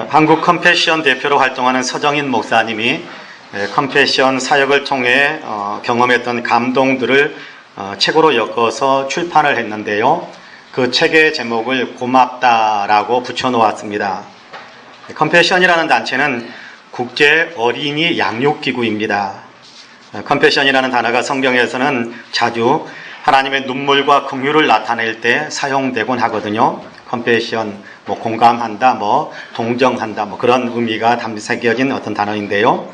한국 컴패션 대표로 활동하는 서정인 목사님이 컴패션 사역을 통해 경험했던 감동들을 책으로 엮어서 출판을 했는데요. 그 책의 제목을 고맙다라고 붙여놓았습니다. 컴패션이라는 단체는 국제 어린이 양육기구입니다. 컴패션이라는 단어가 성경에서는 자주 하나님의 눈물과 긍휼을 나타낼 때 사용되곤 하거든요. 컴패션, 공감한다, 동정한다, 그런 의미가 담새겨진 어떤 단어인데요.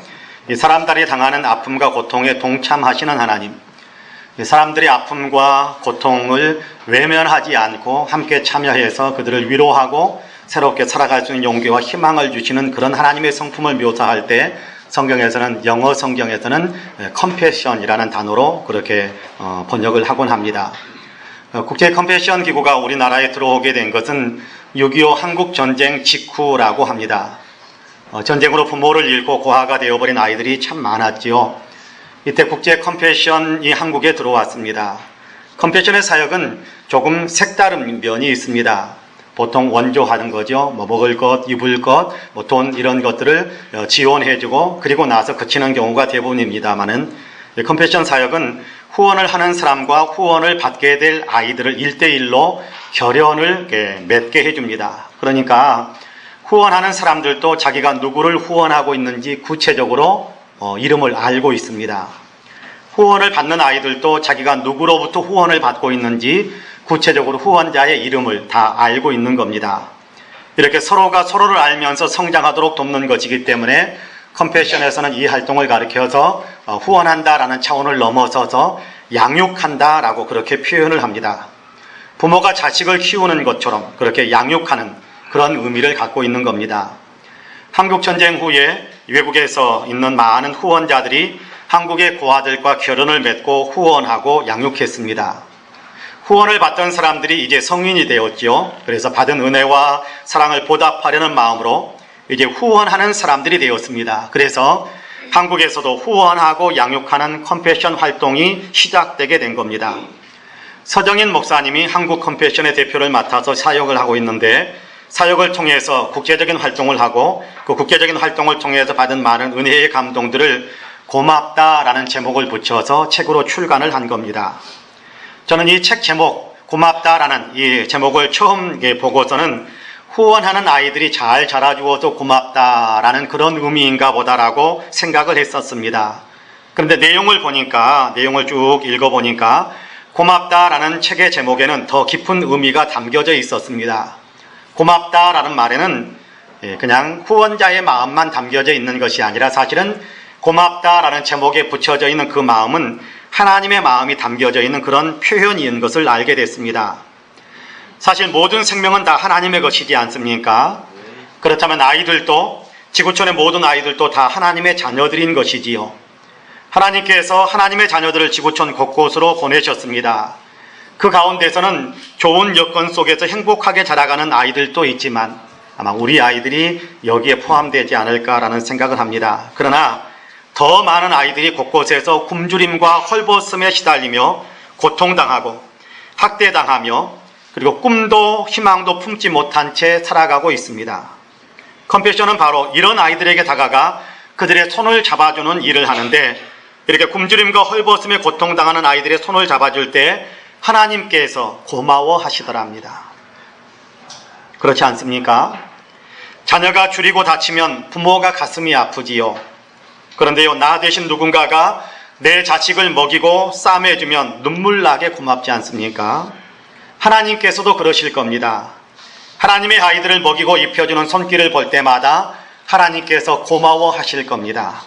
이 사람들이 당하는 아픔과 고통에 동참하시는 하나님, 이 사람들의 아픔과 고통을 외면하지 않고 함께 참여해서 그들을 위로하고 새롭게 살아갈 수 있는 용기와 희망을 주시는 그런 하나님의 성품을 묘사할 때 성경에서는, 영어 성경에서는 컴패션이라는 단어로 그렇게 번역을 하곤 합니다. 국제 컴패션 기구가 우리나라에 들어오게 된 것은 6.25 한국 전쟁 직후라고 합니다. 전쟁으로 부모를 잃고 고아가 되어버린 아이들이 참 많았지요. 이때 국제 컴패션이 한국에 들어왔습니다. 컴패션의 사역은 조금 색다른 면이 있습니다. 보통 원조하는 거죠. 먹을 것, 입을 것, 돈 이런 것들을 지원해주고 그리고 나서 그치는 경우가 대부분입니다만은 컴패션 사역은 후원을 하는 사람과 후원을 받게 될 아이들을 1대1로 결연을 맺게 해줍니다. 그러니까 후원하는 사람들도 자기가 누구를 후원하고 있는지 구체적으로 이름을 알고 있습니다. 후원을 받는 아이들도 자기가 누구로부터 후원을 받고 있는지 구체적으로 후원자의 이름을 다 알고 있는 겁니다. 이렇게 서로가 서로를 알면서 성장하도록 돕는 것이기 때문에 컴패션에서는 이 활동을 가리켜서 후원한다라는 차원을 넘어서서 양육한다라고 그렇게 표현을 합니다. 부모가 자식을 키우는 것처럼 그렇게 양육하는 그런 의미를 갖고 있는 겁니다. 한국전쟁 후에 외국에서 있는 많은 후원자들이 한국의 고아들과 결연을 맺고 후원하고 양육했습니다. 후원을 받던 사람들이 이제 성인이 되었죠. 그래서 받은 은혜와 사랑을 보답하려는 마음으로 이제 후원하는 사람들이 되었습니다. 그래서 한국에서도 후원하고 양육하는 컴패션 활동이 시작되게 된 겁니다. 서정인 목사님이 한국 컴패션의 대표를 맡아서 사역을 하고 있는데 사역을 통해서 국제적인 활동을 하고 그 국제적인 활동을 통해서 받은 많은 은혜의 감동들을 고맙다라는 제목을 붙여서 책으로 출간을 한 겁니다. 저는 이 책 제목 고맙다라는 이 제목을 처음 보고서는 후원하는 아이들이 잘 자라주어서 고맙다라는 그런 의미인가 보다라고 생각을 했었습니다. 그런데 내용을 쭉 읽어보니까 고맙다라는 책의 제목에는 더 깊은 의미가 담겨져 있었습니다. 고맙다라는 말에는 그냥 후원자의 마음만 담겨져 있는 것이 아니라 사실은 고맙다라는 제목에 붙여져 있는 그 마음은 하나님의 마음이 담겨져 있는 그런 표현인 것을 알게 됐습니다. 사실 모든 생명은 다 하나님의 것이지 않습니까? 그렇다면 아이들도, 지구촌의 모든 아이들도 다 하나님의 자녀들인 것이지요. 하나님께서 하나님의 자녀들을 지구촌 곳곳으로 보내셨습니다. 그 가운데서는 좋은 여건 속에서 행복하게 자라가는 아이들도 있지만 아마 우리 아이들이 여기에 포함되지 않을까라는 생각을 합니다. 그러나 더 많은 아이들이 곳곳에서 굶주림과 헐벗음에 시달리며 고통당하고 학대당하며 그리고 꿈도 희망도 품지 못한 채 살아가고 있습니다. 컴패션은 바로 이런 아이들에게 다가가 그들의 손을 잡아주는 일을 하는데 이렇게 굶주림과 헐벗음에 고통당하는 아이들의 손을 잡아줄 때 하나님께서 고마워하시더랍니다. 그렇지 않습니까? 자녀가 줄이고 다치면 부모가 가슴이 아프지요. 그런데요, 나 대신 누군가가 내 자식을 먹이고 싸매주면 눈물나게 고맙지 않습니까? 하나님께서도 그러실 겁니다. 하나님의 아이들을 먹이고 입혀주는 손길을 볼 때마다 하나님께서 고마워하실 겁니다.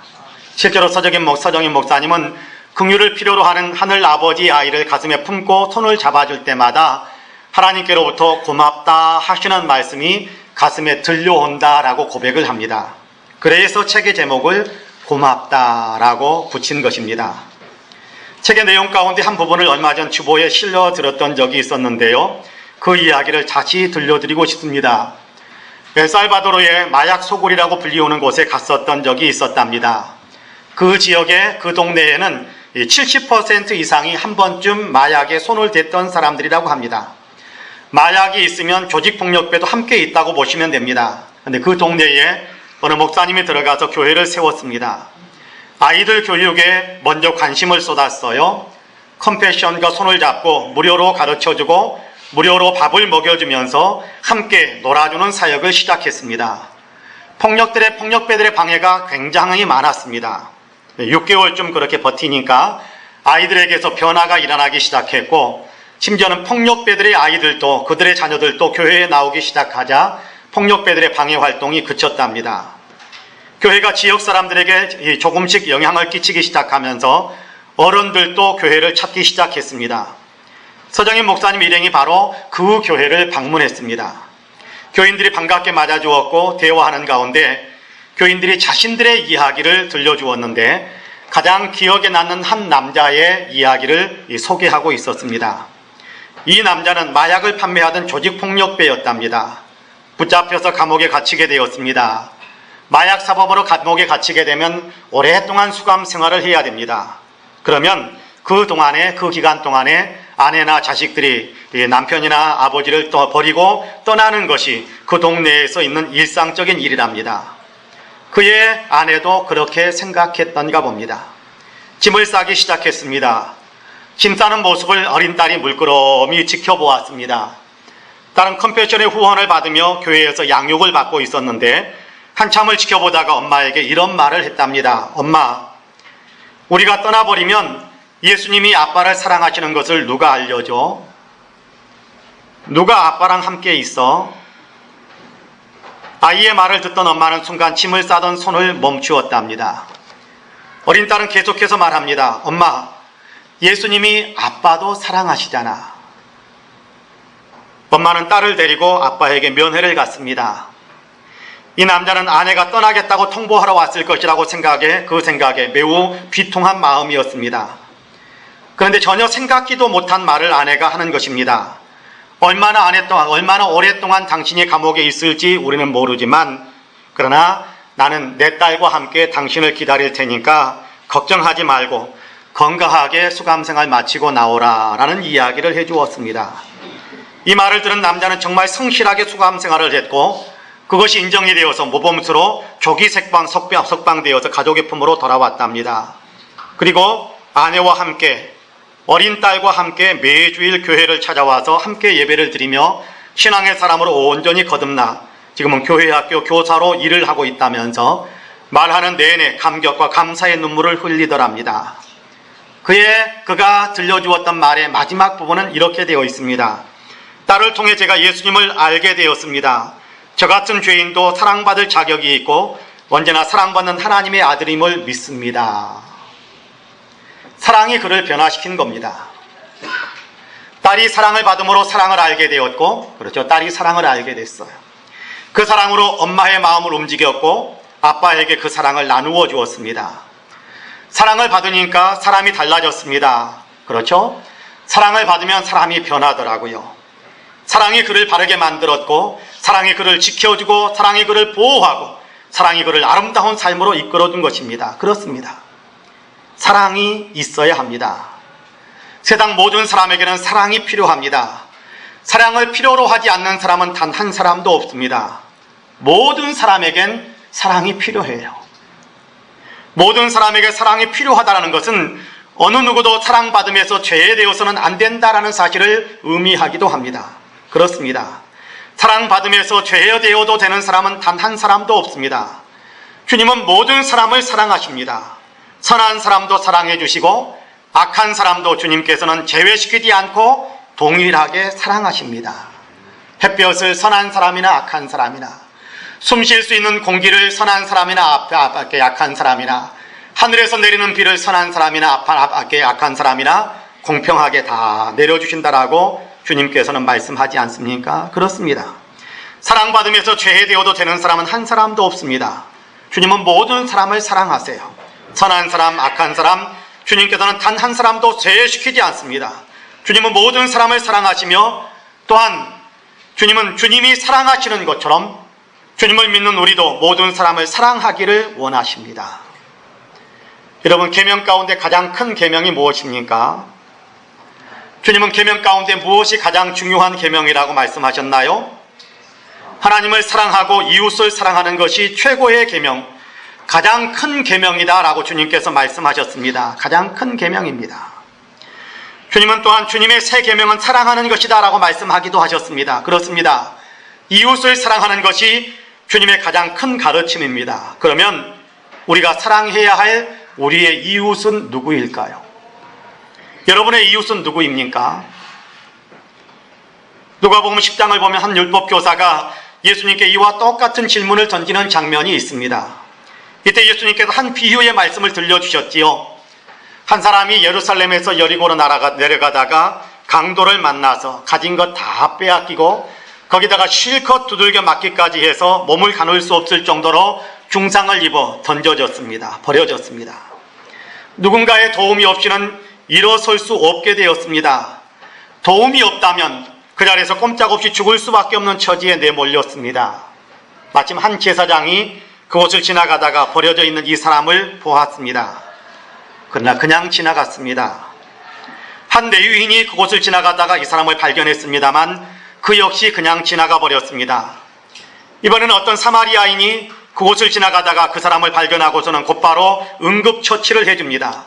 실제로 서정인 목사님은 긍휼을 필요로 하는 하늘 아버지 아이를 가슴에 품고 손을 잡아줄 때마다 하나님께로부터 고맙다 하시는 말씀이 가슴에 들려온다라고 고백을 합니다. 그래서 책의 제목을 고맙다라고 붙인 것입니다. 책의 내용 가운데 한 부분을 얼마 전 주보에 실려 들었던 적이 있었는데요. 그 이야기를 다시 들려드리고 싶습니다. 엘살바도르의 마약 소굴이라고 불리우는 곳에 갔었던 적이 있었답니다. 그 지역에, 그 동네에는 70% 이상이 한 번쯤 마약에 손을 댔던 사람들이라고 합니다. 마약이 있으면 조직폭력배도 함께 있다고 보시면 됩니다. 근데 그 동네에 어느 목사님이 들어가서 교회를 세웠습니다. 아이들 교육에 먼저 관심을 쏟았어요. 컴패션과 손을 잡고 무료로 가르쳐주고 무료로 밥을 먹여주면서 함께 놀아주는 사역을 시작했습니다. 폭력배들의 방해가 굉장히 많았습니다. 6개월쯤 그렇게 버티니까 아이들에게서 변화가 일어나기 시작했고, 심지어는 폭력배들의 아이들도 그들의 자녀들도 교회에 나오기 시작하자 폭력배들의 방해 활동이 그쳤답니다. 교회가 지역 사람들에게 조금씩 영향을 끼치기 시작하면서 어른들도 교회를 찾기 시작했습니다. 서정인 목사님 일행이 바로 그 교회를 방문했습니다. 교인들이 반갑게 맞아주었고 대화하는 가운데 교인들이 자신들의 이야기를 들려주었는데 가장 기억에 남는 한 남자의 이야기를 소개하고 있었습니다. 이 남자는 마약을 판매하던 조직폭력배였답니다. 붙잡혀서 감옥에 갇히게 되었습니다. 마약 사범으로 감옥에 갇히게 되면 오랫동안 수감 생활을 해야 됩니다. 그러면 그 기간 동안에 아내나 자식들이 남편이나 아버지를 버리고 떠나는 것이 그 동네에서 있는 일상적인 일이랍니다. 그의 아내도 그렇게 생각했던가 봅니다. 짐을 싸기 시작했습니다. 짐 싸는 모습을 어린 딸이 물끄러미 지켜보았습니다. 딸은 컴패션의 후원을 받으며 교회에서 양육을 받고 있었는데 한참을 지켜보다가 엄마에게 이런 말을 했답니다. 엄마, 우리가 떠나버리면 예수님이 아빠를 사랑하시는 것을 누가 알려줘? 누가 아빠랑 함께 있어? 아이의 말을 듣던 엄마는 순간 짐을 싸던 손을 멈추었답니다. 어린 딸은 계속해서 말합니다. 엄마, 예수님이 아빠도 사랑하시잖아. 엄마는 딸을 데리고 아빠에게 면회를 갔습니다. 이 남자는 아내가 떠나겠다고 통보하러 왔을 것이라고 그 생각에 매우 비통한 마음이었습니다. 그런데 전혀 생각지도 못한 말을 아내가 하는 것입니다. 얼마나 오랫동안 당신이 감옥에 있을지 우리는 모르지만, 그러나 나는 내 딸과 함께 당신을 기다릴 테니까 걱정하지 말고 건강하게 수감생활 마치고 나오라 라는 이야기를 해주었습니다. 이 말을 들은 남자는 정말 성실하게 수감생활을 했고, 그것이 인정이 되어서 모범수로 조기 석방되어서 가족의 품으로 돌아왔답니다. 그리고 아내와 함께, 어린 딸과 함께 매주일 교회를 찾아와서 함께 예배를 드리며 신앙의 사람으로 온전히 거듭나 지금은 교회학교 교사로 일을 하고 있다면서 말하는 내내 감격과 감사의 눈물을 흘리더랍니다. 그가 들려주었던 말의 마지막 부분은 이렇게 되어 있습니다. 딸을 통해 제가 예수님을 알게 되었습니다. 저 같은 죄인도 사랑받을 자격이 있고 언제나 사랑받는 하나님의 아들임을 믿습니다. 사랑이 그를 변화시킨 겁니다. 딸이 사랑을 받음으로 사랑을 알게 되었고, 그렇죠, 딸이 사랑을 알게 됐어요. 그 사랑으로 엄마의 마음을 움직였고 아빠에게 그 사랑을 나누어 주었습니다. 사랑을 받으니까 사람이 달라졌습니다. 그렇죠? 사랑을 받으면 사람이 변하더라고요. 사랑이 그를 바르게 만들었고, 사랑이 그를 지켜주고, 사랑이 그를 보호하고, 사랑이 그를 아름다운 삶으로 이끌어준 것입니다. 그렇습니다. 사랑이 있어야 합니다. 세상 모든 사람에게는 사랑이 필요합니다. 사랑을 필요로 하지 않는 사람은 단 한 사람도 없습니다. 모든 사람에겐 사랑이 필요해요. 모든 사람에게 사랑이 필요하다는 것은 어느 누구도 사랑받으면서 죄되어서는 안 된다는 사실을 의미하기도 합니다. 그렇습니다. 사랑받으면서 죄되어도 되는 사람은 단 한 사람도 없습니다. 주님은 모든 사람을 사랑하십니다. 선한 사람도 사랑해 주시고 악한 사람도 주님께서는 제외시키지 않고 동일하게 사랑하십니다. 햇볕을 선한 사람이나 악한 사람이나, 숨 쉴 수 있는 공기를 선한 사람이나 악한 사람이나, 하늘에서 내리는 비를 선한 사람이나 악한 사람이나 공평하게 다 내려주신다라고 주님께서는 말씀하지 않습니까? 그렇습니다. 사랑받으면서 죄되어도 되는 사람은 한 사람도 없습니다. 주님은 모든 사람을 사랑하세요. 선한 사람, 악한 사람, 주님께서는 단 한 사람도 죄시키지 않습니다. 주님은 모든 사람을 사랑하시며, 또한 주님은 주님이 사랑하시는 것처럼 주님을 믿는 우리도 모든 사람을 사랑하기를 원하십니다. 여러분, 계명 가운데 가장 큰 계명이 무엇입니까? 주님은 계명 가운데 무엇이 가장 중요한 계명이라고 말씀하셨나요? 하나님을 사랑하고 이웃을 사랑하는 것이 최고의 계명, 가장 큰 계명이다라고 주님께서 말씀하셨습니다. 가장 큰 계명입니다. 주님은 또한 주님의 새 계명은 사랑하는 것이다라고 말씀하기도 하셨습니다. 그렇습니다. 이웃을 사랑하는 것이 주님의 가장 큰 가르침입니다. 그러면 우리가 사랑해야 할 우리의 이웃은 누구일까요? 여러분의 이웃은 누구입니까? 누가복음 10장을 보면 한 율법교사가 예수님께 이와 똑같은 질문을 던지는 장면이 있습니다. 이때 예수님께서 한 비유의 말씀을 들려주셨지요. 한 사람이 예루살렘에서 여리고로 내려가다가 강도를 만나서 가진 것 다 빼앗기고 거기다가 실컷 두들겨 맞기까지 해서 몸을 가눌 수 없을 정도로 중상을 입어 던져졌습니다. 버려졌습니다. 누군가의 도움이 없이는 일어설 수 없게 되었습니다. 도움이 없다면 그 자리에서 꼼짝없이 죽을 수밖에 없는 처지에 내몰렸습니다. 마침 한 제사장이 그곳을 지나가다가 버려져 있는 이 사람을 보았습니다. 그러나 그냥 지나갔습니다. 한 레위인이 그곳을 지나가다가 이 사람을 발견했습니다만 그 역시 그냥 지나가 버렸습니다. 이번에는 어떤 사마리아인이 그곳을 지나가다가 그 사람을 발견하고서는 곧바로 응급처치를 해줍니다.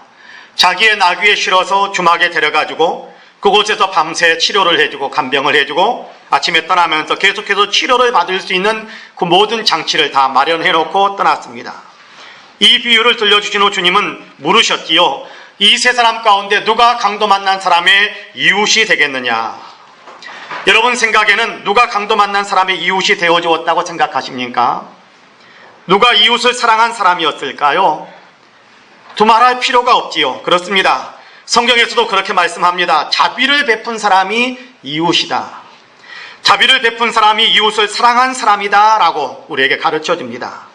자기의 나귀에 실어서 주막에 데려가지고 그곳에서 밤새 치료를 해주고 간병을 해주고 아침에 떠나면서 계속해서 치료를 받을 수 있는 그 모든 장치를 다 마련해놓고 떠났습니다. 이 비유를 들려주신 후 주님은 물으셨지요. 이 세 사람 가운데 누가 강도 만난 사람의 이웃이 되겠느냐? 여러분 생각에는 누가 강도 만난 사람의 이웃이 되어주었다고 생각하십니까? 누가 이웃을 사랑한 사람이었을까요? 두말할 필요가 없지요. 그렇습니다. 성경에서도 그렇게 말씀합니다. 자비를 베푼 사람이 이웃이다. 자비를 베푼 사람이 이웃을 사랑한 사람이다 라고 우리에게 가르쳐 줍니다.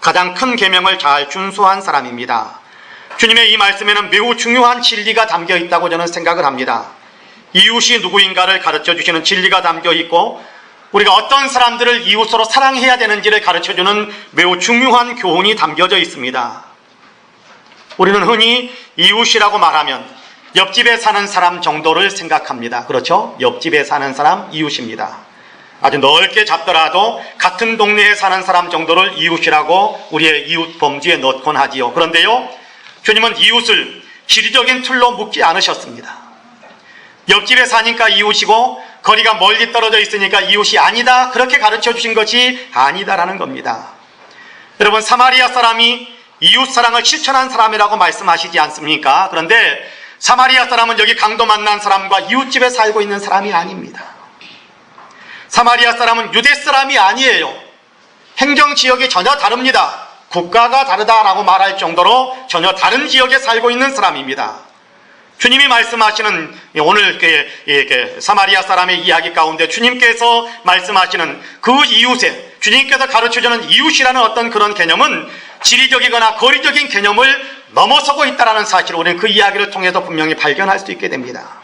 가장 큰 계명을 잘 준수한 사람입니다. 주님의 이 말씀에는 매우 중요한 진리가 담겨 있다고 저는 생각을 합니다. 이웃이 누구인가를 가르쳐 주시는 진리가 담겨 있고 우리가 어떤 사람들을 이웃으로 사랑해야 되는지를 가르쳐 주는 매우 중요한 교훈이 담겨져 있습니다. 우리는 흔히 이웃이라고 말하면 옆집에 사는 사람 정도를 생각합니다. 그렇죠? 옆집에 사는 사람 이웃입니다. 아주 넓게 잡더라도 같은 동네에 사는 사람 정도를 이웃이라고 우리의 이웃 범주에 넣곤 하지요. 그런데요, 주님은 이웃을 지리적인 틀로 묶지 않으셨습니다. 옆집에 사니까 이웃이고 거리가 멀리 떨어져 있으니까 이웃이 아니다, 그렇게 가르쳐 주신 것이 아니다라는 겁니다. 여러분, 사마리아 사람이 이웃 사랑을 실천한 사람이라고 말씀하시지 않습니까? 그런데 사마리아 사람은 여기 강도 만난 사람과 이웃집에 살고 있는 사람이 아닙니다. 사마리아 사람은 유대 사람이 아니에요. 행정지역이 전혀 다릅니다. 국가가 다르다라고 말할 정도로 전혀 다른 지역에 살고 있는 사람입니다. 주님이 말씀하시는 오늘 사마리아 사람의 이야기 가운데 주님께서 말씀하시는 그 이웃에, 주님께서 가르쳐주는 이웃이라는 어떤 그런 개념은 지리적이거나 거리적인 개념을 넘어서고 있다는 사실을 우리는 그 이야기를 통해서 분명히 발견할 수 있게 됩니다.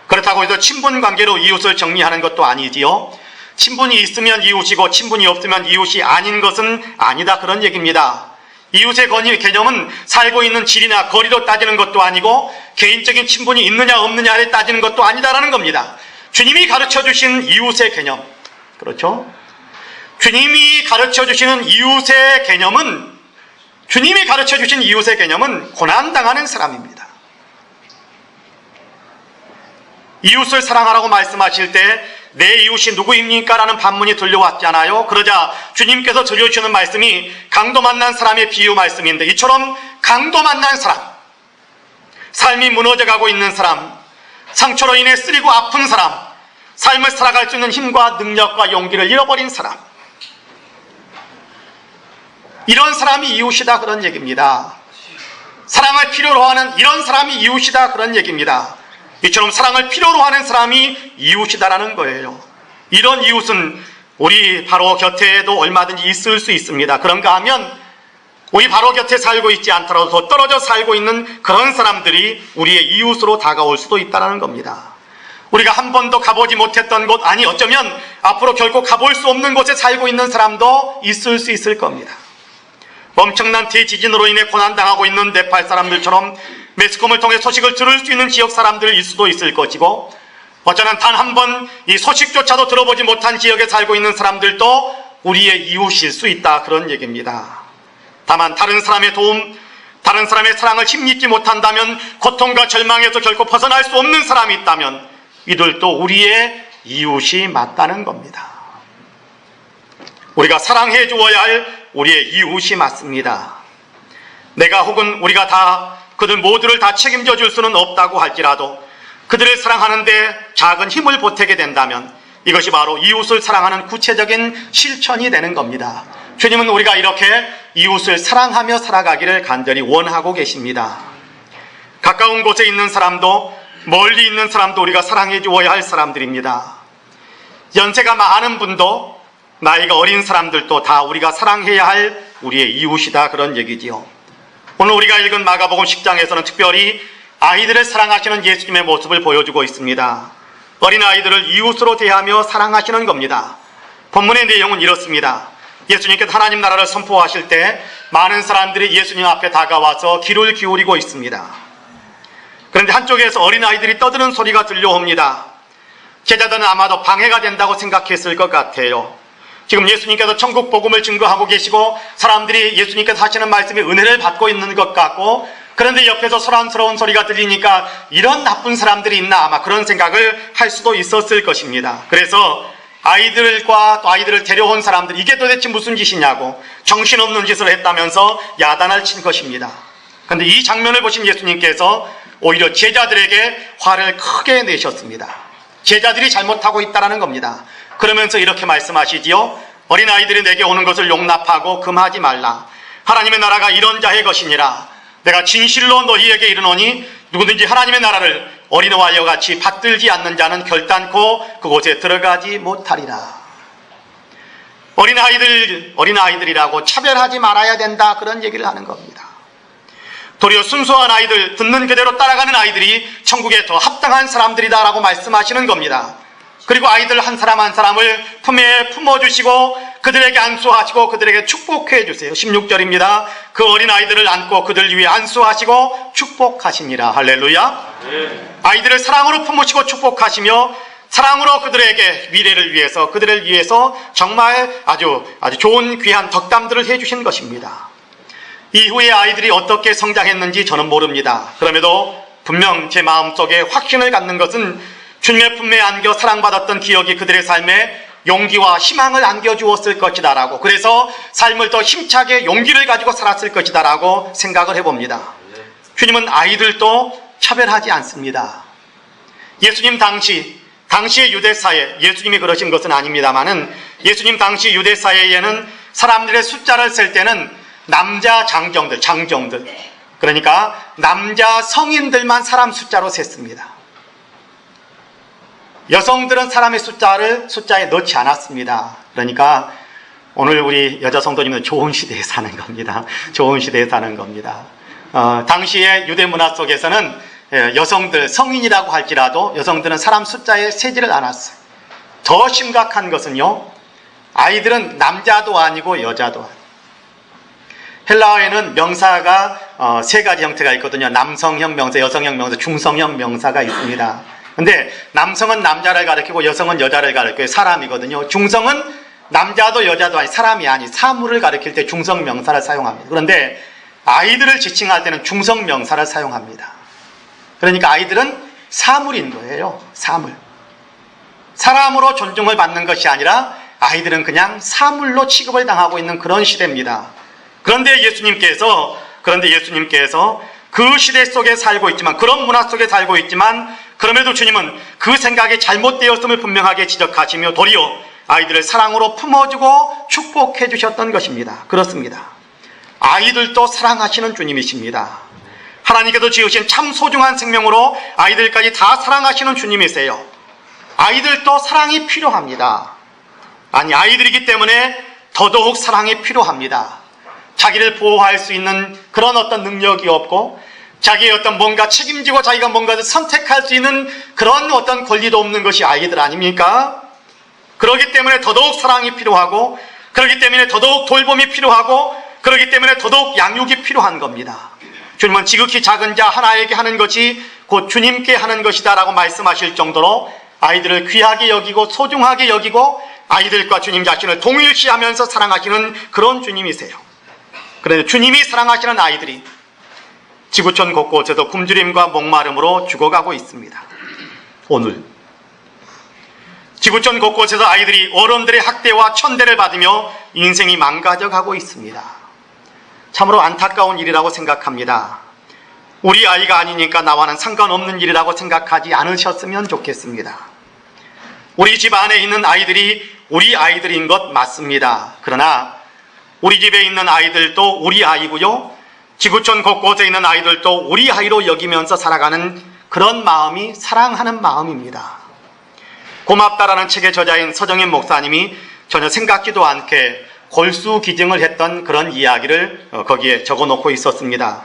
그렇다고 해서 친분 관계로 이웃을 정리하는 것도 아니지요. 친분이 있으면 이웃이고 친분이 없으면 이웃이 아닌 것은 아니다, 그런 얘기입니다. 이웃의 개념은 살고 있는 질이나 거리로 따지는 것도 아니고 개인적인 친분이 있느냐 없느냐를 따지는 것도 아니다라는 겁니다. 주님이 가르쳐 주신 이웃의 개념, 그렇죠? 주님이 가르쳐 주시는 이웃의 개념은, 주님이 가르쳐 주신 이웃의 개념은 고난당하는 사람입니다. 이웃을 사랑하라고 말씀하실 때 내 이웃이 누구입니까? 라는 반문이 들려왔잖아요. 그러자 주님께서 들려주시는 말씀이 강도 만난 사람의 비유 말씀인데, 이처럼 강도 만난 사람, 삶이 무너져가고 있는 사람, 상처로 인해 쓰리고 아픈 사람, 삶을 살아갈 수 있는 힘과 능력과 용기를 잃어버린 사람, 이런 사람이 이웃이다, 그런 얘기입니다. 사랑을 필요로 하는 이런 사람이 이웃이다, 그런 얘기입니다. 이처럼 사랑을 필요로 하는 사람이 이웃이다라는 거예요. 이런 이웃은 우리 바로 곁에도 얼마든지 있을 수 있습니다. 그런가 하면 우리 바로 곁에 살고 있지 않더라도 더 떨어져 살고 있는 그런 사람들이 우리의 이웃으로 다가올 수도 있다는 겁니다. 우리가 한 번도 가보지 못했던 곳, 아니 어쩌면 앞으로 결코 가볼 수 없는 곳에 살고 있는 사람도 있을 수 있을 겁니다. 엄청난 대지진으로 인해 고난당하고 있는 네팔 사람들처럼 매스컴을 통해 소식을 들을 수 있는 지역 사람들일 수도 있을 것이고, 어쩌면 단 한 번 이 소식조차도 들어보지 못한 지역에 살고 있는 사람들도 우리의 이웃일 수 있다, 그런 얘기입니다. 다만 다른 사람의 도움, 다른 사람의 사랑을 힘입지 못한다면, 고통과 절망에서 결코 벗어날 수 없는 사람이 있다면 이들도 우리의 이웃이 맞다는 겁니다. 우리가 사랑해 주어야 할 우리의 이웃이 맞습니다. 내가 혹은 우리가 다 그들 모두를 다 책임져 줄 수는 없다고 할지라도 그들을 사랑하는데 작은 힘을 보태게 된다면 이것이 바로 이웃을 사랑하는 구체적인 실천이 되는 겁니다. 주님은 우리가 이렇게 이웃을 사랑하며 살아가기를 간절히 원하고 계십니다. 가까운 곳에 있는 사람도 멀리 있는 사람도 우리가 사랑해 주어야 할 사람들입니다. 연세가 많은 분도 나이가 어린 사람들도 다 우리가 사랑해야 할 우리의 이웃이다, 그런 얘기지요. 오늘 우리가 읽은 마가복음 10장에서는 특별히 아이들을 사랑하시는 예수님의 모습을 보여주고 있습니다. 어린아이들을 이웃으로 대하며 사랑하시는 겁니다. 본문의 내용은 이렇습니다. 예수님께서 하나님 나라를 선포하실 때 많은 사람들이 예수님 앞에 다가와서 귀를 기울이고 있습니다. 그런데 한쪽에서 어린아이들이 떠드는 소리가 들려옵니다. 제자들은 아마도 방해가 된다고 생각했을 것 같아요. 지금 예수님께서 천국 복음을 증거하고 계시고 사람들이 예수님께서 하시는 말씀에 은혜를 받고 있는 것 같고, 그런데 옆에서 소란스러운 소리가 들리니까 이런 나쁜 사람들이 있나, 아마 그런 생각을 할 수도 있었을 것입니다. 그래서 아이들과 또 아이들을 데려온 사람들, 이게 도대체 무슨 짓이냐고 정신없는 짓을 했다면서 야단을 친 것입니다. 그런데 이 장면을 보신 예수님께서 오히려 제자들에게 화를 크게 내셨습니다. 제자들이 잘못하고 있다는 겁니다. 그러면서 이렇게 말씀하시지요. 어린아이들이 내게 오는 것을 용납하고 금하지 말라. 하나님의 나라가 이런 자의 것이니라. 내가 진실로 너희에게 이르노니 누구든지 하나님의 나라를 어린아이와 같이 받들지 않는 자는 결단코 그곳에 들어가지 못하리라. 어린아이들이라고 차별하지 말아야 된다, 그런 얘기를 하는 겁니다. 도리어 순수한 아이들, 듣는 그대로 따라가는 아이들이 천국에 더 합당한 사람들이다라고 말씀하시는 겁니다. 그리고 아이들 한 사람 한 사람을 품에 품어주시고 그들에게 안수하시고 그들에게 축복해 주세요. 16절입니다. 그 어린 아이들을 안고 그들 위에 안수하시고 축복하시니라. 할렐루야. 아이들을 사랑으로 품으시고 축복하시며 사랑으로 그들에게 미래를 위해서, 그들을 위해서 정말 아주 좋은 귀한 덕담들을 해주신 것입니다. 이후에 아이들이 어떻게 성장했는지 저는 모릅니다. 그럼에도 분명 제 마음속에 확신을 갖는 것은 주님의 품에 안겨 사랑받았던 기억이 그들의 삶에 용기와 희망을 안겨주었을 것이다 라고, 그래서 삶을 더 힘차게 용기를 가지고 살았을 것이다 라고 생각을 해봅니다. 주님은 아이들도 차별하지 않습니다. 예수님 당시의 유대사회, 예수님이 그러신 것은 아닙니다만은 예수님 당시 유대사회에는 사람들의 숫자를 셀 때는 남자 장정들, 그러니까 남자 성인들만 사람 숫자로 셌습니다. 여성들은 사람의 숫자에 넣지 않았습니다. 그러니까 오늘 우리 여자 성도님은 좋은 시대에 사는 겁니다. 좋은 시대에 사는 겁니다. 당시의 유대 문화 속에서는 여성들, 성인이라고 할지라도 여성들은 사람 숫자에 세지를 않았어요. 더 심각한 것은요, 아이들은 남자도 아니고 여자도 아니고. 헬라어에는 명사가 세 가지 형태가 있거든요. 남성형 명사, 여성형 명사, 중성형 명사가 있습니다. 근데 남성은 남자를 가리키고 여성은 여자를 가리켜요. 사람이거든요. 중성은 남자도 여자도 아니 사람이 아니 사물을 가리킬 때 중성 명사를 사용합니다. 그런데 아이들을 지칭할 때는 중성 명사를 사용합니다. 그러니까 아이들은 사물인 거예요. 사물. 사람으로 존중을 받는 것이 아니라 아이들은 그냥 사물로 취급을 당하고 있는 그런 시대입니다. 그런데 예수님께서 그 시대 속에 살고 있지만, 그런 문화 속에 살고 있지만, 그럼에도 주님은 그 생각이 잘못되었음을 분명하게 지적하시며 도리어 아이들을 사랑으로 품어주고 축복해 주셨던 것입니다. 그렇습니다. 아이들도 사랑하시는 주님이십니다. 하나님께서 지으신 참 소중한 생명으로 아이들까지 다 사랑하시는 주님이세요. 아이들도 사랑이 필요합니다. 아니, 아이들이기 때문에 더더욱 사랑이 필요합니다. 자기를 보호할 수 있는 그런 어떤 능력이 없고, 자기의 어떤 뭔가 책임지고 자기가 뭔가를 선택할 수 있는 그런 어떤 권리도 없는 것이 아이들 아닙니까? 그렇기 때문에 더더욱 사랑이 필요하고, 그렇기 때문에 더더욱 돌봄이 필요하고, 그렇기 때문에 더더욱 양육이 필요한 겁니다. 주님은 지극히 작은 자 하나에게 하는 것이 곧 주님께 하는 것이다 라고 말씀하실 정도로 아이들을 귀하게 여기고 소중하게 여기고 아이들과 주님 자신을 동일시하면서 사랑하시는 그런 주님이세요. 그런데 주님이 사랑하시는 아이들이 지구촌 곳곳에서 굶주림과 목마름으로 죽어가고 있습니다. 오늘 지구촌 곳곳에서 아이들이 어른들의 학대와 천대를 받으며 인생이 망가져가고 있습니다. 참으로 안타까운 일이라고 생각합니다. 우리 아이가 아니니까 나와는 상관없는 일이라고 생각하지 않으셨으면 좋겠습니다. 우리 집 안에 있는 아이들이 우리 아이들인 것 맞습니다. 그러나 우리 집에 있는 아이들도 우리 아이고요, 지구촌 곳곳에 있는 아이들도 우리 아이로 여기면서 살아가는 그런 마음이 사랑하는 마음입니다. 고맙다라는 책의 저자인 서정인 목사님이 전혀 생각지도 않게 골수기증을 했던 그런 이야기를 거기에 적어놓고 있었습니다.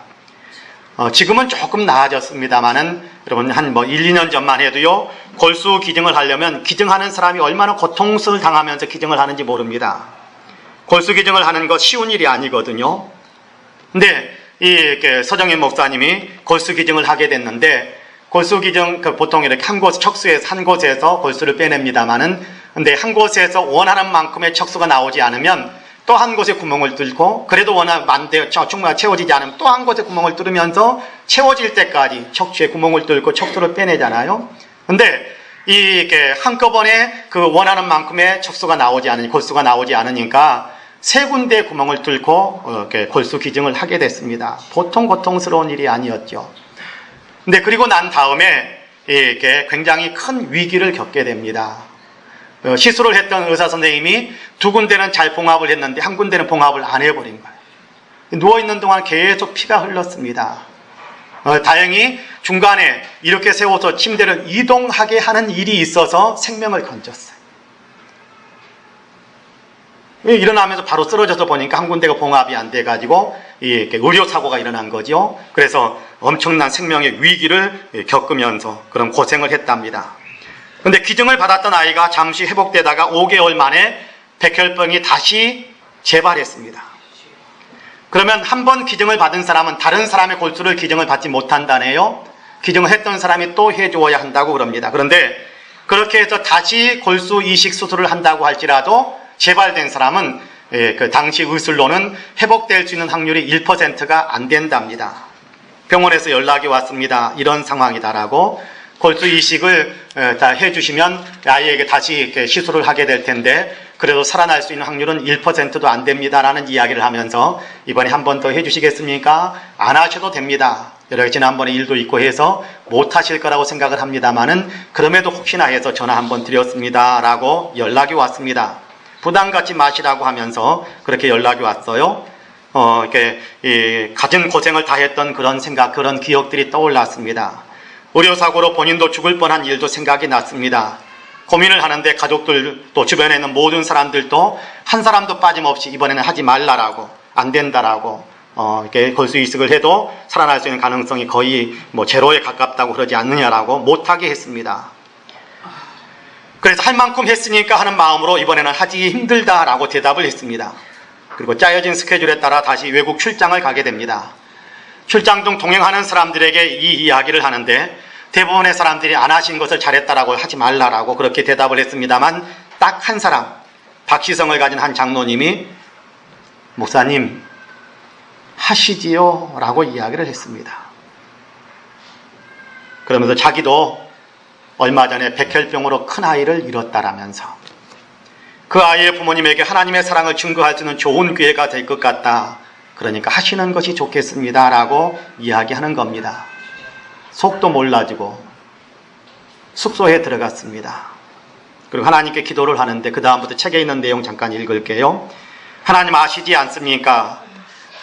지금은 조금 나아졌습니다만은 여러분 한 1, 2년 전만 해도요, 골수기증을 하려면 기증하는 사람이 얼마나 고통을 당하면서 기증을 하는지 모릅니다. 골수기증을 하는 것 쉬운 일이 아니거든요. 근데 이 서정인 목사님이 골수기증을 하게 됐는데, 골수기증 보통 이렇게 한 곳 척수에서 한 곳에서 골수를 빼냅니다만은, 근데 한 곳에서 원하는 만큼의 척수가 나오지 않으면 또 한 곳에 구멍을 뚫고, 그래도 충분히 채워지지 않으면 또 한 곳에 구멍을 뚫으면서 채워질 때까지 척추에 구멍을 뚫고 척수를 빼내잖아요. 근데 이게 한꺼번에 그 원하는 만큼의 척수가 나오지 않으니, 골수가 나오지 않으니까 세 군데 구멍을 뚫고 이렇게 골수 기증을 하게 됐습니다. 보통 고통스러운 일이 아니었죠. 근데 그리고 난 다음에 이렇게 굉장히 큰 위기를 겪게 됩니다. 시술을 했던 의사 선생님이 두 군데는 잘 봉합을 했는데 한 군데는 봉합을 안 해버린 거예요. 누워있는 동안 계속 피가 흘렀습니다. 다행히 중간에 이렇게 세워서 침대를 이동하게 하는 일이 있어서 생명을 건졌어요. 일어나면서 바로 쓰러져서 보니까 한 군데가 봉합이 안 돼가지고 이렇게 의료사고가 일어난 거죠. 그래서 엄청난 생명의 위기를 겪으면서 그런 고생을 했답니다. 그런데 기증을 받았던 아이가 잠시 회복되다가 5개월 만에 백혈병이 다시 재발했습니다. 그러면 한 번 기증을 받은 사람은 다른 사람의 골수를 기증을 받지 못한다네요. 기증을 했던 사람이 또 해주어야 한다고 그럽니다. 그런데 그렇게 해서 다시 골수 이식 수술을 한다고 할지라도 재발된 사람은 그 당시 의술로는 회복될 수 있는 확률이 1%가 안 된답니다. 병원에서 연락이 왔습니다. 이런 상황이다라고. 골수 이식을 다 해주시면 아이에게 다시 이렇게 시술을 하게 될 텐데 그래도 살아날 수 있는 확률은 1%도 안 됩니다라는 이야기를 하면서 이번에 한 번 더 해주시겠습니까? 안 하셔도 됩니다. 여러 지난번에 일도 있고 해서 못 하실 거라고 생각을 합니다만은 그럼에도 혹시나 해서 전화 한번 드렸습니다라고 연락이 왔습니다. 부담 갖지 마시라고 하면서 그렇게 연락이 왔어요. 이렇게 가진 고생을 다 했던 그런 생각, 그런 기억들이 떠올랐습니다. 의료사고로 본인도 죽을 뻔한 일도 생각이 났습니다. 고민을 하는데 가족들 또 주변에 있는 모든 사람들도 한 사람도 빠짐없이 이번에는 하지 말라라고, 안 된다라고, 이렇게 골수 이식을 해도 살아날 수 있는 가능성이 거의 제로에 가깝다고 그러지 않느냐라고 못하게 했습니다. 그래서 할 만큼 했으니까 하는 마음으로 이번에는 하기 힘들다라고 대답을 했습니다. 그리고 짜여진 스케줄에 따라 다시 외국 출장을 가게 됩니다. 출장 중 동행하는 사람들에게 이 이야기를 하는데 대부분의 사람들이 안 하신 것을 잘했다라고 하지 말라라고 그렇게 대답을 했습니다만 딱 한 사람, 박시성을 가진 한 장로님이 목사님 하시지요 라고 이야기를 했습니다. 그러면서 자기도 얼마 전에 백혈병으로 큰 아이를 잃었다라면서 그 아이의 부모님에게 하나님의 사랑을 증거할 수 있는 좋은 기회가 될 것 같다. 그러니까 하시는 것이 좋겠습니다 라고 이야기하는 겁니다. 속도 몰라지고 숙소에 들어갔습니다. 그리고 하나님께 기도를 하는데 그 다음부터 책에 있는 내용 잠깐 읽을게요. 하나님 아시지 않습니까?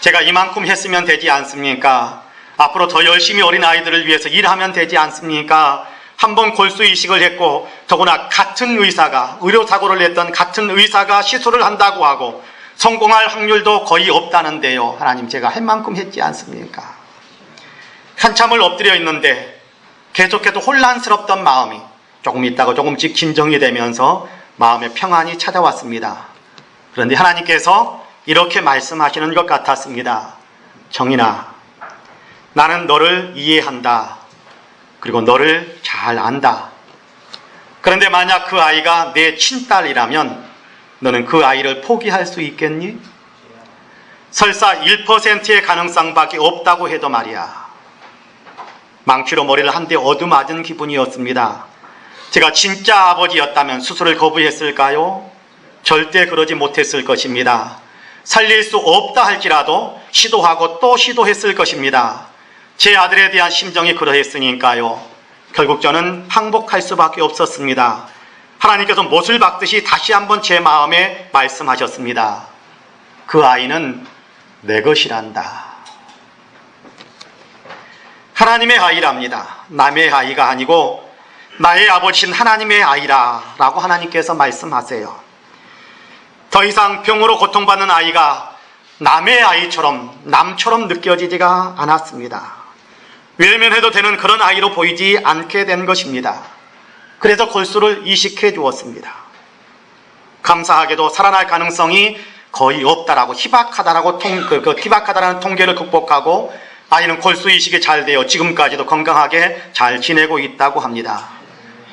제가 이만큼 했으면 되지 않습니까? 앞으로 더 열심히 어린아이들을 위해서 일하면 되지 않습니까? 한번 골수 이식을 했고 더구나 같은 의사가, 의료사고를 냈던 같은 의사가 시술을 한다고 하고 성공할 확률도 거의 없다는데요. 하나님 제가 할 만큼 했지 않습니까? 한참을 엎드려 있는데 계속해서 혼란스럽던 마음이 조금 있다가 조금씩 진정이 되면서 마음의 평안이 찾아왔습니다. 그런데 하나님께서 이렇게 말씀하시는 것 같았습니다. 정인아, 나는 너를 이해한다. 그리고 너를 잘 안다. 그런데 만약 그 아이가 내 친딸이라면 너는 그 아이를 포기할 수 있겠니? 설사 1%의 가능성밖에 없다고 해도 말이야. 망치로 머리를 한 대 얻어맞은 기분이었습니다. 제가 진짜 아버지였다면 수술을 거부했을까요? 절대 그러지 못했을 것입니다. 살릴 수 없다 할지라도 시도하고 또 시도했을 것입니다. 제 아들에 대한 심정이 그러했으니까요. 결국 저는 항복할 수밖에 없었습니다. 하나님께서 못을 박듯이 다시 한번 제 마음에 말씀하셨습니다. 그 아이는 내 것이란다. 하나님의 아이랍니다. 남의 아이가 아니고 나의 아버지신 하나님의 아이라 라고 하나님께서 말씀하세요. 더 이상 병으로 고통받는 아이가 남의 아이처럼 남처럼 느껴지지가 않았습니다. 외면해도 되는 그런 아이로 보이지 않게 된 것입니다. 그래서 골수를 이식해 주었습니다. 감사하게도 살아날 가능성이 거의 없다라고 희박하다라고 희박하다라는 통계를 극복하고 아이는 골수 이식이 잘 되어 지금까지도 건강하게 잘 지내고 있다고 합니다.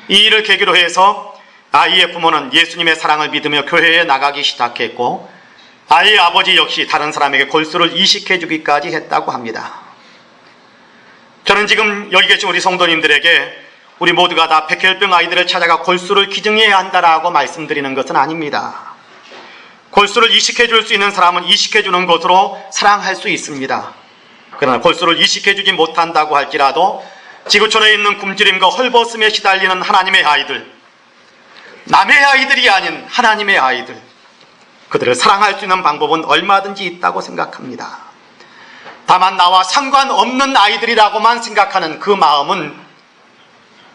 이 일을 계기로 해서 아이의 부모는 예수님의 사랑을 믿으며 교회에 나가기 시작했고 아이의 아버지 역시 다른 사람에게 골수를 이식해 주기까지 했다고 합니다. 저는 지금 여기 계신 우리 성도님들에게 우리 모두가 다 백혈병 아이들을 찾아가 골수를 기증해야 한다라고 말씀드리는 것은 아닙니다. 골수를 이식해 줄 수 있는 사람은 이식해 주는 것으로 사랑할 수 있습니다. 그러나 골수를 이식해 주지 못한다고 할지라도 지구촌에 있는 굶주림과 헐벗음에 시달리는 하나님의 아이들, 남의 아이들이 아닌 하나님의 아이들, 그들을 사랑할 수 있는 방법은 얼마든지 있다고 생각합니다. 다만 나와 상관없는 아이들이라고만 생각하는 그 마음은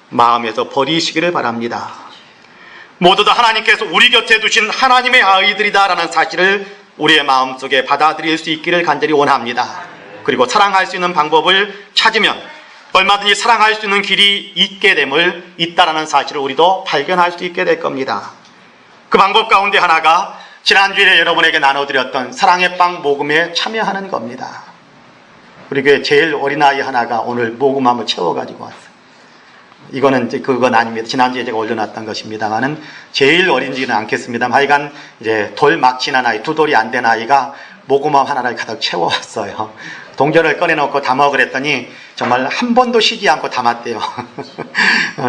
마음에서 버리시기를 바랍니다. 모두 다 하나님께서 우리 곁에 두신 하나님의 아이들이다라는 사실을 우리의 마음속에 받아들일 수 있기를 간절히 원합니다. 그리고 사랑할 수 있는 방법을 찾으면 얼마든지 사랑할 수 있는 길이 있게 됨을 있다라는 사실을 우리도 발견할 수 있게 될 겁니다. 그 방법 가운데 하나가 지난주에 여러분에게 나눠드렸던 사랑의 빵 모금에 참여하는 겁니다. 우리 교회 제일 어린아이 하나가 오늘 모금함을 채워가지고 왔어요. 이거는 이제 그건 아닙니다. 지난주에 제가 올려놨던 것입니다만은 제일 어린지는 않겠습니다. 하여간 이제 돌 막 지난 아이, 두 돌이 안 된 아이가 모금함 하나를 가득 채워왔어요. 동전을 꺼내놓고 담아 그랬더니 정말 한 번도 쉬지 않고 담았대요.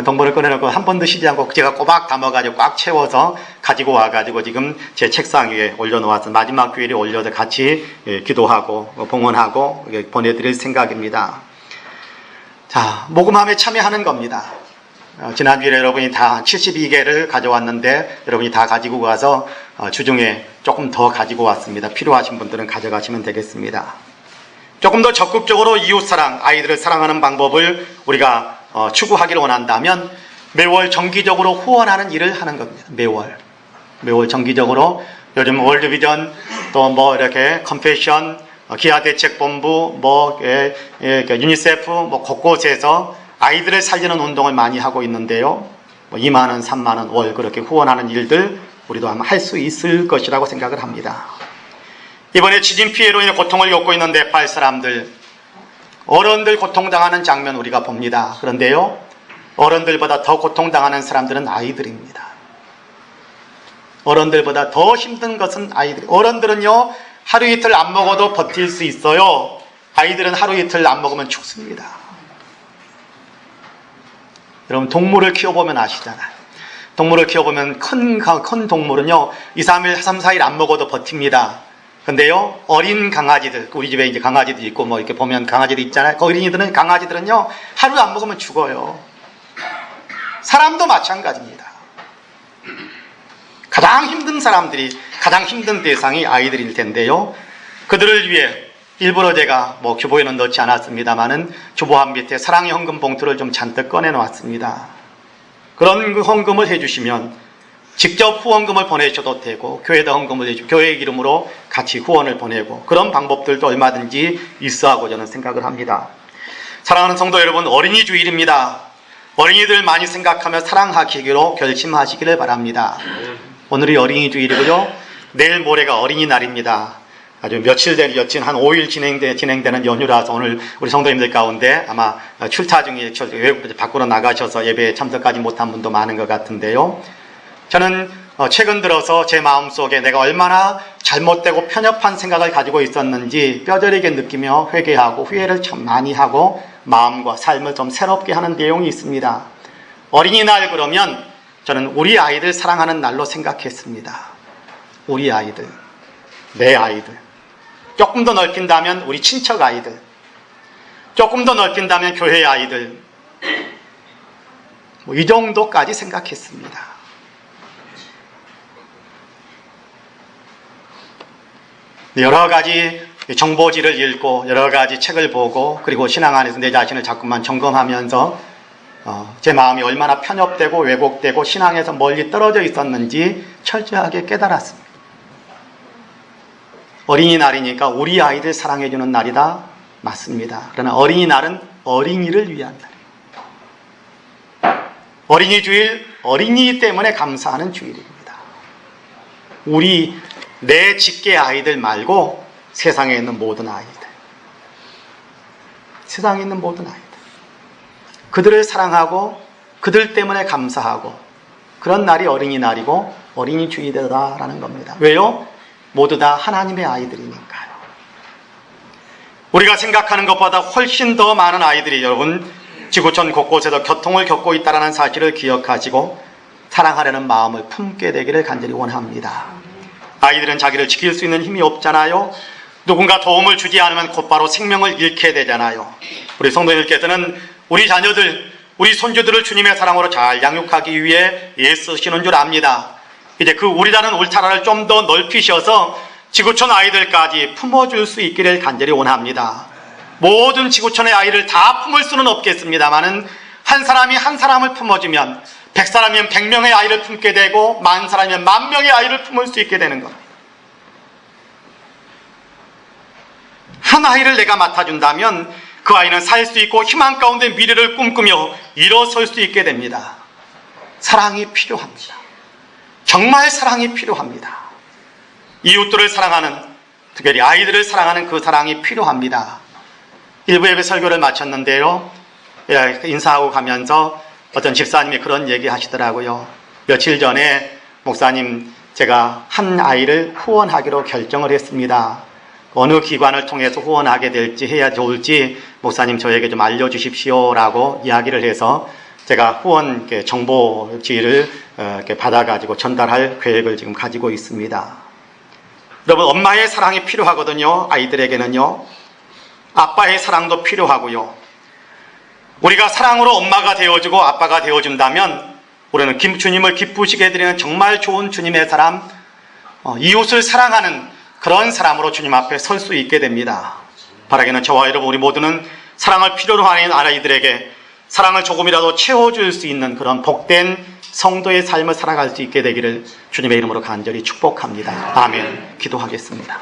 동전을 꺼내놓고 한 번도 쉬지 않고 제가 꼬박 담아가지고 꽉 채워서 가지고 와가지고 지금 제 책상 위에 올려놓아서 마지막 교회에 올려서 같이 기도하고 봉헌하고 보내드릴 생각입니다. 자, 모금함에 참여하는 겁니다. 지난주에 여러분이 다 72개를 가져왔는데 여러분이 다 가지고 가서 주중에 조금 더 가지고 왔습니다. 필요하신 분들은 가져가시면 되겠습니다. 조금 더 적극적으로 이웃사랑, 아이들을 사랑하는 방법을 우리가 추구하기를 원한다면 매월 정기적으로 후원하는 일을 하는 겁니다. 매월 정기적으로 요즘 월드비전 또 뭐 이렇게 컴패션, 기아대책본부, 유니세프 곳곳에서 아이들을 살리는 운동을 많이 하고 있는데요. 2만 원, 3만 원 월 그렇게 후원하는 일들 우리도 아마 할 수 있을 것이라고 생각을 합니다. 이번에 지진 피해로 인해 고통을 겪고 있는 네팔 사람들, 어른들 고통당하는 장면 우리가 봅니다. 그런데요, 어른들보다 더 고통당하는 사람들은 아이들입니다. 어른들보다 더 힘든 것은 아이들. 어른들은요, 하루 이틀 안 먹어도 버틸 수 있어요. 아이들은 하루 이틀 안 먹으면 죽습니다. 여러분, 동물을 키워보면 아시잖아요. 동물을 키워보면 큰 동물은요, 2, 3일, 3, 4일 안 먹어도 버팁니다. 근데요, 어린 강아지들, 우리 집에 이제 강아지도 있고 뭐 이렇게 보면 강아지도 있잖아요. 어린이들은, 강아지들은요, 하루 안 먹으면 죽어요. 사람도 마찬가지입니다. 가장 힘든 사람들이, 가장 힘든 대상이 아이들일 텐데요. 그들을 위해 일부러 제가 뭐 주보에는 넣지 않았습니다만은 주보함 밑에 사랑의 헌금 봉투를 좀 잔뜩 꺼내 놓았습니다. 그런 그 헌금을 해주시면 직접 후원금을 보내셔도 되고 교회에다 헌금을 해주고 교회 이름으로 같이 후원을 보내고 그런 방법들도 얼마든지 있어하고 저는 생각을 합니다. 사랑하는 성도 여러분, 어린이 주일입니다. 어린이들 많이 생각하며 사랑하기로 결심하시기를 바랍니다. 오늘이 어린이 주일이고요. 내일 모레가 어린이날입니다. 아주 여친 한 5일 진행되는 연휴라서 오늘 우리 성도님들 가운데 아마 출타 중에 외국 밖으로 나가셔서 예배에 참석하지 못한 분도 많은 것 같은데요. 저는 최근 들어서 제 마음속에 내가 얼마나 잘못되고 편협한 생각을 가지고 있었는지 뼈저리게 느끼며 회개하고 후회를 참 많이 하고 마음과 삶을 좀 새롭게 하는 내용이 있습니다. 어린이날 그러면 저는 우리 아이들 사랑하는 날로 생각했습니다. 우리 아이들, 내 아이들. 조금 더 넓힌다면 우리 친척 아이들, 조금 더 넓힌다면 교회 아이들, 이 정도까지 생각했습니다. 여러 가지 정보지를 읽고 여러 가지 책을 보고 그리고 신앙 안에서 내 자신을 자꾸만 점검하면서 제 마음이 얼마나 편협되고 왜곡되고 신앙에서 멀리 떨어져 있었는지 철저하게 깨달았습니다. 어린이날이니까 우리 아이들 사랑해주는 날이다. 맞습니다. 그러나 어린이날은 어린이를 위한 날이에요. 어린이 주일, 어린이 때문에 감사하는 주일입니다. 내 직계 아이들 말고 세상에 있는 모든 아이들. 세상에 있는 모든 아이들. 그들을 사랑하고 그들 때문에 감사하고 그런 날이 어린이날이고 어린이 주일이다라는 겁니다. 왜요? 모두 다 하나님의 아이들이니까요. 우리가 생각하는 것보다 훨씬 더 많은 아이들이 여러분 지구촌 곳곳에서 교통을 겪고 있다는 사실을 기억하시고 사랑하려는 마음을 품게 되기를 간절히 원합니다. 아이들은 자기를 지킬 수 있는 힘이 없잖아요. 누군가 도움을 주지 않으면 곧바로 생명을 잃게 되잖아요. 우리 성도님께서는 우리 자녀들, 우리 손주들을 주님의 사랑으로 잘 양육하기 위해 애쓰시는 줄 압니다. 이제 그 우리라는 울타라를 좀 더 넓히셔서 지구촌 아이들까지 품어줄 수 있기를 간절히 원합니다. 모든 지구촌의 아이를 다 품을 수는 없겠습니다만은 한 사람이 한 사람을 품어주면 100사람이면 100명의 아이를 품게 되고 10,000사람이면 10,000명의 아이를 품을 수 있게 되는 겁니다. 한 아이를 내가 맡아준다면 그 아이는 살 수 있고 희망 가운데 미래를 꿈꾸며 일어설 수 있게 됩니다. 사랑이 필요합니다. 정말 사랑이 필요합니다. 이웃들을 사랑하는, 특별히 아이들을 사랑하는 그 사랑이 필요합니다. 일부 예배 설교를 마쳤는데요. 인사하고 가면서 어떤 집사님이 그런 얘기 하시더라고요. 며칠 전에 목사님, 제가 한 아이를 후원하기로 결정을 했습니다. 어느 기관을 통해서 후원하게 될지 해야 좋을지 목사님 저에게 좀 알려주십시오 라고 이야기를 해서 제가 후원 정보지를 받아가지고 전달할 계획을 지금 가지고 있습니다. 여러분, 엄마의 사랑이 필요하거든요. 아이들에게는요. 아빠의 사랑도 필요하고요. 우리가 사랑으로 엄마가 되어주고 아빠가 되어준다면 우리는 주님을 기쁘시게 해드리는 정말 좋은 주님의 사람, 이웃을 사랑하는 그런 사람으로 주님 앞에 설 수 있게 됩니다. 바라기는 저와 여러분 우리 모두는 사랑을 필요로 하는 아이들에게 사랑을 조금이라도 채워줄 수 있는 그런 복된 성도의 삶을 살아갈 수 있게 되기를 주님의 이름으로 간절히 축복합니다. 아멘. 기도하겠습니다.